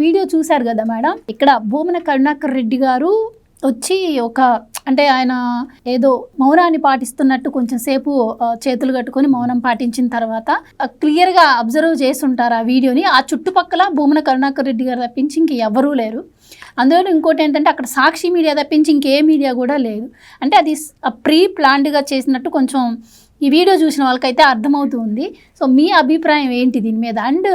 Video చూశారు కదా madam, ఇక్కడ భూమన కరుణాకర్ రెడ్డి గారు వచ్చి ఒక అంటే ఆయన ఏదో మౌనాన్ని పాటిస్తున్నట్టు కొంచెం సేపు చేతులు కట్టుకొని మౌనం పాటించిన తర్వాత క్లియర్గా అబ్జర్వ్ చేస్తుంటారు ఆ వీడియోని. ఆ చుట్టుపక్కల భూమన కరుణాకర్ రెడ్డి గారు తప్పించి ఇంక ఎవరూ లేరు. అందులో ఇంకోటి ఏంటంటే అక్కడ సాక్షి మీడియా తప్పించి ఇంకే మీడియా కూడా లేదు. అంటే అది ప్రీ ప్లాన్డ్గా చేసినట్టు కొంచెం ఈ వీడియో చూసిన వాళ్ళకైతే అర్థమవుతుంది. సో మీ అభిప్రాయం ఏంటి దీని మీద? అండ్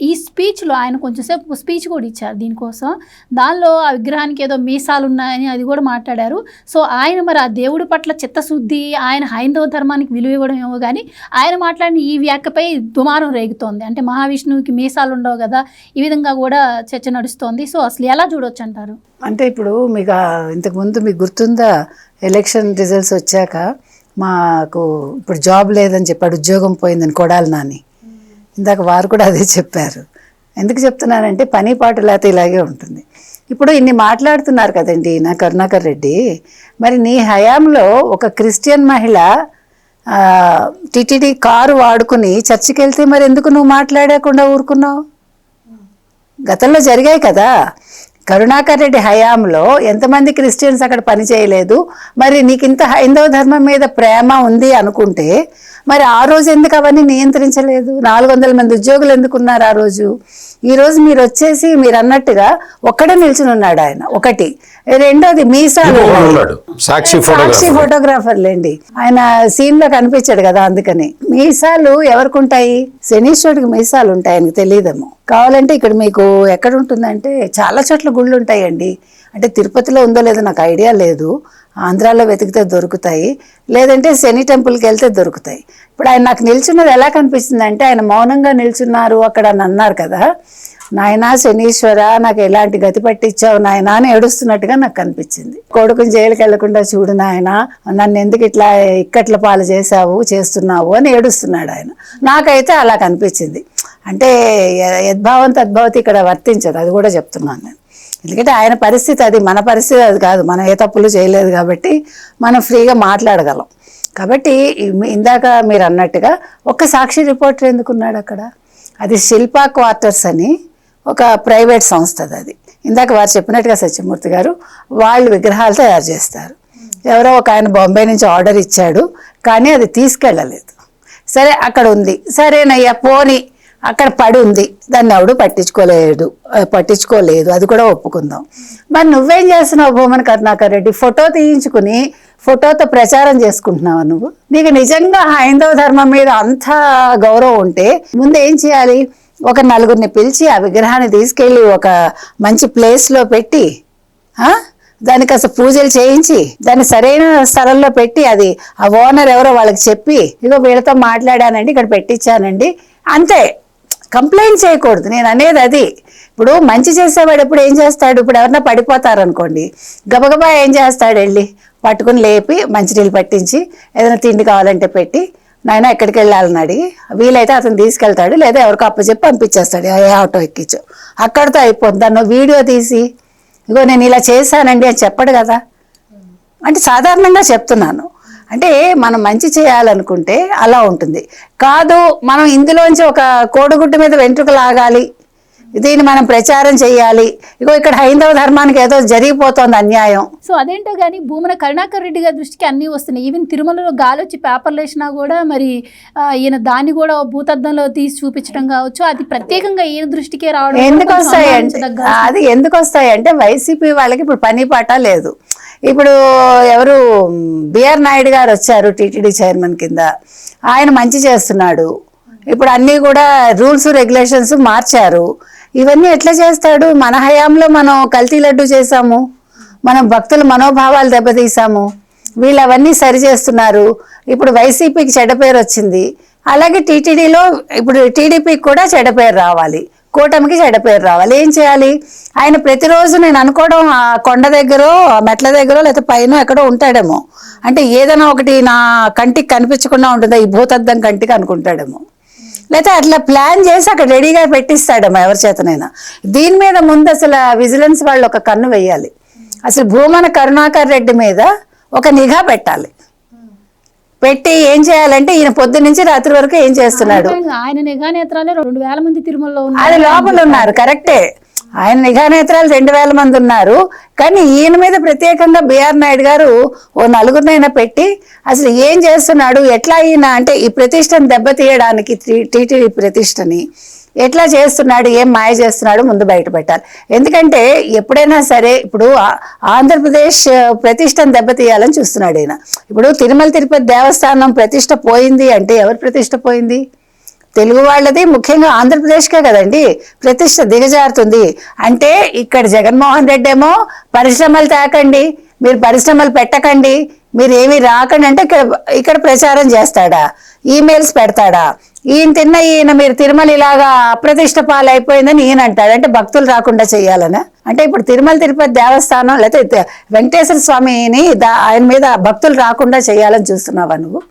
ఈ స్పీచ్లో ఆయన కొంచెంసేపు స్పీచ్ కూడా ఇచ్చారు దీనికోసం. దానిలో ఆ విగ్రహానికి ఏదో మీసాలు ఉన్నాయని అది కూడా మాట్లాడారు. సో ఆయన మరి ఆ దేవుడి పట్ల చిత్తశుద్ధి, ఆయన హైందవ ధర్మానికి విలువ ఇవ్వడం ఏమో కానీ ఆయన మాట్లాడిన ఈ వ్యాఖ్యపై దుమారం రేగుతోంది. అంటే మహావిష్ణువుకి మీసాలు ఉండవు కదా, ఈ విధంగా కూడా చర్చ నడుస్తోంది. సో అసలు ఎలా చూడొచ్చు అంటారు? అంటే ఇప్పుడు మీకు ఇంతకుముందు మీకు గుర్తుందా, ఎలక్షన్ రిజల్ట్స్ వచ్చాక మాకు ఇప్పుడు జాబ్ లేదని చెప్పాడు, ఉద్యోగం పోయిందని కొడాలి నాని. ఇందాక వారు కూడా అదే చెప్పారు. ఎందుకు చెప్తున్నానంటే పని పాటు లేకపోతే ఇలాగే ఉంటుంది. ఇప్పుడు ఇన్ని మాట్లాడుతున్నారు కదండి నా కరుణాకర్ రెడ్డి, మరి నీ హయాంలో ఒక క్రిస్టియన్ మహిళ టిటిడి కారు వాడుకుని చర్చికి వెళ్తే మరి ఎందుకు నువ్వు మాట్లాడకుండా ఊరుకున్నావు? గతంలో జరిగాయి కదా. కరుణాకర్ రెడ్డి హయాంలో ఎంతమంది క్రిస్టియన్స్ అక్కడ పని చేయలేదు? మరి నీకు ఇంత హైందవ ధర్మం మీద ప్రేమ ఉంది అనుకుంటే మరి ఆ రోజు ఎందుకు అవన్నీ నియంత్రించలేదు? 400 మంది ఉద్యోగులు ఎందుకున్నారు ఆ రోజు? ఈరోజు మీరు వచ్చేసి మీరు అన్నట్టుగా ఒక్కడే నిల్చుని ఉన్నాడు ఆయన. ఒకటి. రెండోది మీసాలు, సాక్షి ఫోటోగ్రాఫర్లేండి, ఆయన సీన్ లో కనిపించాడు కదా, అందుకని. మీసాలు ఎవరికి ఉంటాయి? శనీశ్వరుడికి మీసాలు ఉంటాయి, ఆయనకు తెలియదేమో. కావాలంటే ఇక్కడ మీకు ఎక్కడ ఉంటుందంటే చాలా చోట్ల గుళ్ళు ఉంటాయండి. అంటే తిరుపతిలో ఉందో లేదో నాకు ఐడియా లేదు, ఆంధ్రాలో వెతికితే దొరుకుతాయి, లేదంటే శని టెంపుల్కి వెళ్తే దొరుకుతాయి. ఇప్పుడు ఆయన నాకు నిల్చున్నది ఎలా కనిపిస్తుంది అంటే, ఆయన మౌనంగా నిల్చున్నారు అక్కడ అని అన్నారు కదా, నాయనా శనీశ్వర నాకు ఎలాంటి గతి పట్టించావు నాయనా అని ఏడుస్తున్నట్టుగా నాకు కనిపించింది. కొడుకుని జైలుకి వెళ్లకుండా చూడు నాయనా, నన్ను ఎందుకు ఇట్లా ఇక్కట్ల పాలు చేస్తున్నావు అని ఏడుస్తున్నాడు ఆయన. నాకైతే అలా కనిపించింది. అంటే యద్భావం తద్భావతి ఇక్కడ వర్తించదు, అది కూడా చెప్తున్నాను నేను. ఎందుకంటే ఆయన పరిస్థితి అది, మన పరిస్థితి అది కాదు. మనం ఏ తప్పులు చేయలేదు కాబట్టి మనం ఫ్రీగా మాట్లాడగలం. కాబట్టి ఇందాక మీరు అన్నట్టుగా ఒక్క సాక్షి రిపోర్టర్ ఎందుకున్నాడు అక్కడ? అది శిల్పా క్వార్టర్స్ అని ఒక ప్రైవేట్ సంస్థ అది. ఇందాక వారు చెప్పినట్టుగా సత్యమూర్తి గారు, వాళ్ళు విగ్రహాలు తయారు చేస్తారు. ఎవరో ఒక ఆయన బాంబే నుంచి ఆర్డర్ ఇచ్చాడు, కానీ అది తీసుకెళ్ళలేదు. సరే అక్కడ ఉంది, సరేనయ్యా పోని అక్కడ పడి ఉంది, దాన్ని ఎవడు పట్టించుకోలేదు, అది కూడా ఒప్పుకుందాం. మరి నువ్వేం చేస్తున్నావు భూమన కరుణాకర్ రెడ్డి? ఫోటో తీయించుకుని ఫోటోతో ప్రచారం చేసుకుంటున్నావు నువ్వు. నీకు నిజంగా హైందవ ధర్మం మీద అంత గౌరవం ఉంటే ముందు ఏం చేయాలి? ఒక నలుగురిని పిలిచి ఆ విగ్రహాన్ని తీసుకెళ్ళి ఒక మంచి ప్లేస్లో పెట్టి దానికి అసలు పూజలు చేయించి దాన్ని సరైన స్థలంలో పెట్టి, అది ఆ ఓనర్ ఎవరో వాళ్ళకి చెప్పి, ఇగో వీళ్ళతో మాట్లాడానండి, ఇక్కడ పెట్టించానండి, అంతే. కంప్లైంట్ చేయకూడదు, నేను అనేది అది. ఇప్పుడు మంచి చేసేవాడు ఎప్పుడు ఏం చేస్తాడు? ఇప్పుడు ఎవరన్నా పడిపోతారనుకోండి, గబగబా ఏం చేస్తాడు? వెళ్ళి పట్టుకుని లేపి మంచినీళ్ళు పట్టించి ఏదైనా తిండి కావాలంటే పెట్టి, నాయన ఎక్కడికి వెళ్ళాలని అడిగి, వీలైతే అతను తీసుకెళ్తాడు, లేదా ఎవరికో అప్పచెప్పి పంపించేస్తాడు, ఏ ఆటో ఎక్కించు, అక్కడితో అయిపోతుంది. దాన్ని వీడియో తీసి ఇగో నేను ఇలా చేశానండి అని చెప్పడు కదా. అంటే సాధారణంగా చెప్తున్నాను. అంటే మనం మంచి చేయాలనుకుంటే అలా ఉంటుంది. కాదు మనం ఇందులోంచి ఒక కోడిగుడ్డు మీద వెంట్రుక లాగాలి, దీన్ని మనం ప్రచారం చేయాలి, ఇగో ఇక్కడ హైందవ ధర్మానికి ఏదో జరిగిపోతుంది అన్యాయం. సో అదేంటో కానీ భూమన కరుణాకర్ రెడ్డి గారి దృష్టికి అన్నీ వస్తున్నాయి. ఈవెన్ తిరుమలలో గాలి వచ్చి పేపర్లు వేసినా కూడా మరి ఈయన దాన్ని కూడా భూతద్దంలో తీసి చూపించడం కావచ్చు, అది ప్రత్యేకంగా ఈయన దృష్టికే రావడం ఎందుకు వస్తాయంటే, అది ఎందుకు వస్తాయంటే వైసీపీ వాళ్ళకి ఇప్పుడు పని పాట లేదు. ఇప్పుడు ఎవరు బిఆర్ నాయుడు గారు వచ్చారు టీటీడీ చైర్మన్ కింద, ఆయన మంచి చేస్తున్నాడు. ఇప్పుడు అన్నీ కూడా రూల్స్ రెగ్యులేషన్స్ మార్చారు. ఇవన్నీ ఎట్లా చేస్తాడు? మన హయాంలో మనం కల్తీ లడ్డు చేసాము, మనం భక్తుల మనోభావాలు దెబ్బతీసాము, వీళ్ళు అవన్నీ సరి చేస్తున్నారు. ఇప్పుడు వైసీపీకి చెడ్డ పేరు వచ్చింది, అలాగే టీటీడీలో ఇప్పుడు టీడీపీకి కూడా చెడ్డ పేరు రావాలి, కూటమికి చెడ్డ పేరు రావాలి. ఏం చేయాలి? ఆయన ప్రతిరోజు నేను అనుకోవడం ఆ కొండ దగ్గర మెట్ల దగ్గర లేకపోతే పైన ఎక్కడో ఉంటాడేమో, అంటే ఏదైనా ఒకటి నా కంటికి కనిపించకుండా ఉంటుందా ఈ భూతద్దం కంటికి అనుకుంటాడేమో, లేకపోతే అట్లా ప్లాన్ చేసి అక్కడ రెడీగా పెట్టిస్తాడేమో ఎవరి చేతనైనా. దీని మీద ముందు అసలు విజిలెన్స్ వాళ్ళు ఒక కన్ను వేయాలి. అసలు భూమన కరుణాకర్ రెడ్డి మీద ఒక నిఘా పెట్టాలి. పెట్టి ఏం చేయాలంటే ఈయన పొద్దు నుంచి రాత్రి వరకు ఏం చేస్తున్నాడు? ఆయన నిఘా నేత్రాలే 2000 మంది తిరుమలలో అది లోపల ఉన్నారు, కరెక్టే. ఆయన నిఘా నేత్రాలు 2000 మంది ఉన్నారు. కానీ ఈయన మీద ప్రత్యేకంగా బిఆర్ నాయుడు గారు ఓ నలుగురినైనా పెట్టి అసలు ఏం చేస్తున్నాడు, ఎట్లా ఈయన అంటే ఈ ప్రతిష్టను దెబ్బతీయడానికి టీటీడీ ప్రతిష్టని ఎట్లా చేస్తున్నాడు, ఏం మాయ చేస్తున్నాడు ముందు బయట పెట్టాలి. ఎందుకంటే ఎప్పుడైనా సరే ఇప్పుడు ఆంధ్రప్రదేశ్ ప్రతిష్టను దెబ్బతీయాలని చూస్తున్నాడు ఈయన. ఇప్పుడు తిరుమల తిరుపతి దేవస్థానం ప్రతిష్ట పోయింది అంటే ఎవరి ప్రతిష్ట పోయింది? తెలుగు వాళ్ళది, ముఖ్యంగా ఆంధ్రప్రదేశ్కే కదండి ప్రతిష్ట దిగజారుతుంది. అంటే ఇక్కడ జగన్మోహన్ రెడ్డి ఏమో పరిశ్రమలు తాకండి, మీరు పరిశ్రమలు పెట్టకండి, మీరు ఏమీ రాకండి అంటే ఇక్కడ ప్రచారం చేస్తాడా, ఈమెయిల్స్ పెడతాడా? ఈయన మీరు తిరుమల ఇలాగా అప్రతిష్ట పాలైపోయిందని ఈయన అంటాడు. అంటే భక్తులు రాకుండా చెయ్యాలనా? అంటే ఇప్పుడు తిరుమల తిరుపతి దేవస్థానం లేకపోతే వెంకటేశ్వర స్వామిని ఆయన మీద భక్తులు రాకుండా చేయాలని చూస్తున్నావా నువ్వు?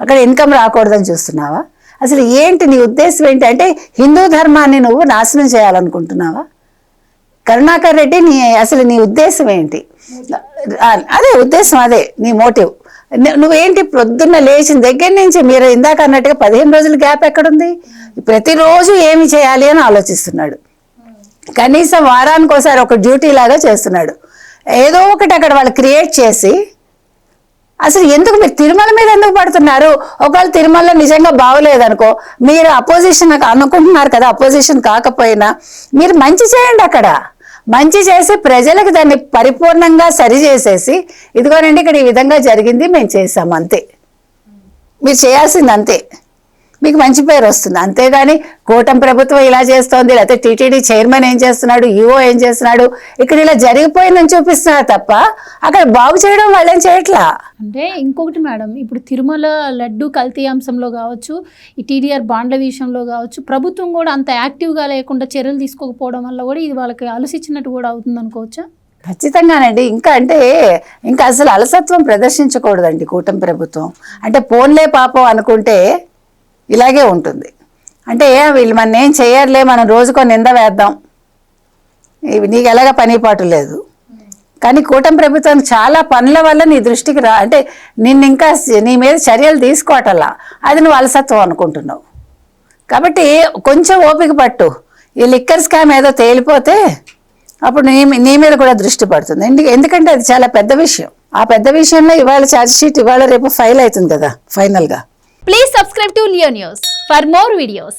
అక్కడ ఇన్కమ్ రాకూడదని చూస్తున్నావా? అసలు ఏంటి నీ ఉద్దేశం ఏంటి? అంటే హిందూ ధర్మాన్ని నువ్వు నాశనం చేయాలనుకుంటున్నావా? కరుణాకర్ రెడ్డి అసలు నీ ఉద్దేశం ఏంటి? అదే ఉద్దేశం, అదే నీ మోటివ్. నువ్వేంటి ప్రొద్దున్న లేచిన దగ్గర నుంచి మీరు ఇందాక అన్నట్టుగా 15 రోజుల గ్యాప్ ఎక్కడుంది? ప్రతిరోజు ఏమి చేయాలి అని ఆలోచిస్తున్నాడు. కనీసం వారానికి ఒకసారి ఒక డ్యూటీ లాగా చేస్తున్నాడు. ఏదో ఒకటి అక్కడ వాళ్ళు క్రియేట్ చేసి అసలు ఎందుకు మీరు తిరుమల మీద ఎందుకు పడుతున్నారు? ఒకవేళ తిరుమలలో నిజంగా బాగోలేదనుకో, మీరు అపోజిషన్ అనుకుంటున్నారు కదా, అపోజిషన్ కాకపోయినా మీరు మంచి చేయండి. అక్కడ మంచి చేసి ప్రజలకు దాన్ని పరిపూర్ణంగా సరిచేసేసి ఇదిగోనండి ఇక్కడ ఈ విధంగా జరిగింది, మేము చేసాము, అంతే. మీరు చేయాల్సింది అంతే, మీకు మంచి పేరు వస్తుంది. అంతేగాని కూటమి ప్రభుత్వం ఇలా చేస్తోంది, లేకపోతే టీటీడీ చైర్మన్ ఏం చేస్తున్నాడు, ఈఓ ఏం చేస్తున్నాడు, ఇక్కడ ఇలా జరిగిపోయిందని చూపిస్తున్నారు తప్ప అక్కడ బాగు చేయడం వాళ్ళేం చేయట్లా. అంటే ఇంకొకటి మేడం, ఇప్పుడు తిరుమల లడ్డు కల్తీ అంశంలో కావచ్చు, ఈ టీడీఆర్ బాండ్ల విషయంలో కావచ్చు, ప్రభుత్వం కూడా అంత యాక్టివ్గా లేకుండా చర్యలు తీసుకోకపోవడం వల్ల కూడా ఇది వాళ్ళకి అలసిచ్చినట్టు కూడా అవుతుంది అనుకోవచ్చా? ఖచ్చితంగానండి. ఇంకా అసలు అలసత్వం ప్రదర్శించకూడదండి కూటమి ప్రభుత్వం. అంటే పోన్లే పాపం అనుకుంటే ఇలాగే ఉంటుంది. అంటే వీళ్ళు మన ఏం చేయర్లే, మనం రోజుకో నింద వేద్దాం, నీకు ఎలాగ పనిపాటు లేదు. కానీ కూటమి ప్రభుత్వం చాలా పనుల వల్ల నీ దృష్టికి అంటే ఇంకా నీ మీద చర్యలు తీసుకోవటల్లా, అది నువ్వు అలసత్వం అనుకుంటున్నావు. కాబట్టి కొంచెం ఓపిక పట్టు. ఈ లిక్కర్ స్కామ్ ఏదో తేలిపోతే అప్పుడు నీ మీద కూడా దృష్టి పడుతుంది. ఎందుకంటే అది చాలా పెద్ద విషయం. ఆ పెద్ద విషయంలో ఇవాళ ఛార్జ్ షీట్ ఇవాళ రేపు ఫైల్ అవుతుంది కదా ఫైనల్గా. Please subscribe to Leo News for more videos.